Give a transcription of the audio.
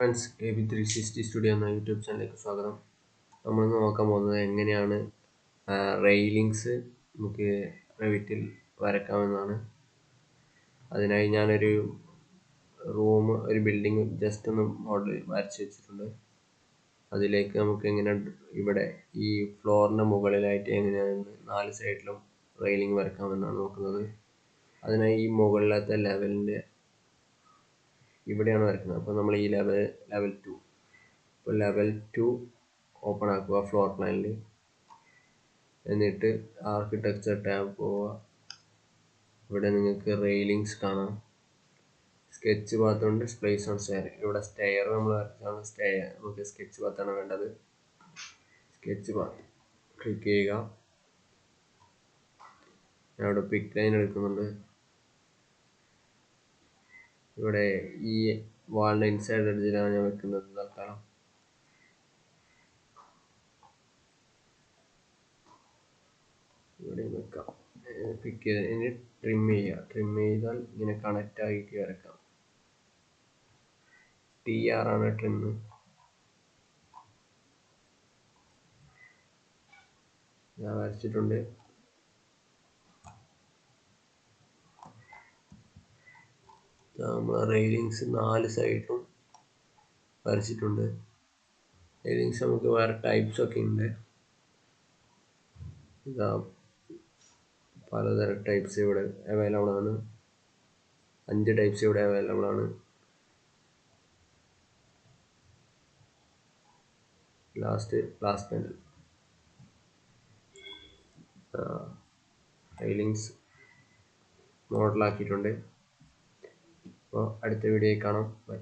Friends AB360 studio എന്ന YouTube ചാനലിലേക്ക് സ്വാഗതം. നമ്മളിന്ന് നോക്കാൻ പോകുന്നത് എങ്ങനെയാണ് റെയിലിങ്സ് നമുക്ക് റെവിറ്റിൽ വരയ്ക്കാമെന്നാണ്. അതിനായി ഞാനൊരു ഒരു ബിൽഡിംഗ് ജസ്റ്റ് ഒന്ന് മോഡൽ വരച്ച് വെച്ചിട്ടുണ്ട്. അതിലേക്ക് നമുക്ക് എങ്ങനെ ഇവിടെ ഈ ഫ്ലോറിൻ്റെ മുകളിലായിട്ട് എങ്ങനെയാണ് 4 സൈഡിലും റെയിലിംഗ് വരയ്ക്കാമെന്നാണ് നോക്കുന്നത്. അതിനായി ഈ മുകളിലത്തെ ലെവലിൻ്റെ ഇവിടെയാണ് വരയ്ക്കുന്നത്. അപ്പോൾ നമ്മൾ ഈ ലെവൽ 2 ഇപ്പോൾ ലെവൽ 2 ഓപ്പൺ ആക്കുക ഫ്ലോർ പ്ലാനിൽ. എന്നിട്ട് ആർക്കിടെക്ചർ ടാബ് പോവുക. ഇവിടെ നിങ്ങൾക്ക് റെയിലിങ്സ് കാണാം. സ്കെച്ച് പാത്തുണ്ട്, പ്ലേസ് ഓൺ സ്റ്റെയർ. ഇവിടെ സ്റ്റെയർ നമ്മൾ വരച്ചാണ് നമുക്ക് സ്കെച്ച് പാത്താണ് വേണ്ടത്. സ്കെച്ച് പാത്ത് ക്ലിക്ക് ചെയ്യുക. ഞാൻ ഇവിടെ പിക്ക് ലൈൻ എടുക്കുന്നുണ്ട്. ഇവിടെ ഈ വാളിൻ്റെ ഇൻസൈഡ് എഡ്ജിലാണ് ഞാൻ വെക്കുന്നത് തൽക്കാലം. ഇവിടെ വെക്കാം. പിക്ക് ചെയ്ത് ഇനി ട്രിം ചെയ്യുക. ട്രിം ചെയ്താൽ ഇങ്ങനെ കണക്റ്റ് ആക്കി വരക്കാം. TR ആണ് ട്രിം. ഞാൻ വരച്ചിട്ടുണ്ട്. നമ്മൾ റെയിലിങ്സ് 4 സൈഡിലും വരച്ചിട്ടുണ്ട്. റെയിലിങ്സ് നമുക്ക് വേറെ ടൈപ്സ് ഒക്കെ ഉണ്ട്. ഇതാ പലതരം ടൈപ്സ് ഇവിടെ അവൈലബിൾ ആണ്. 5 ടൈപ്സ് ഇവിടെ അവൈലബിൾ ആണ്. Last glass panel. റെയിലിങ്സ് മോഡലാക്കിയിട്ടുണ്ട്. അപ്പോൾ അടുത്ത വീഡിയോയിൽ കാണാം. ബൈ.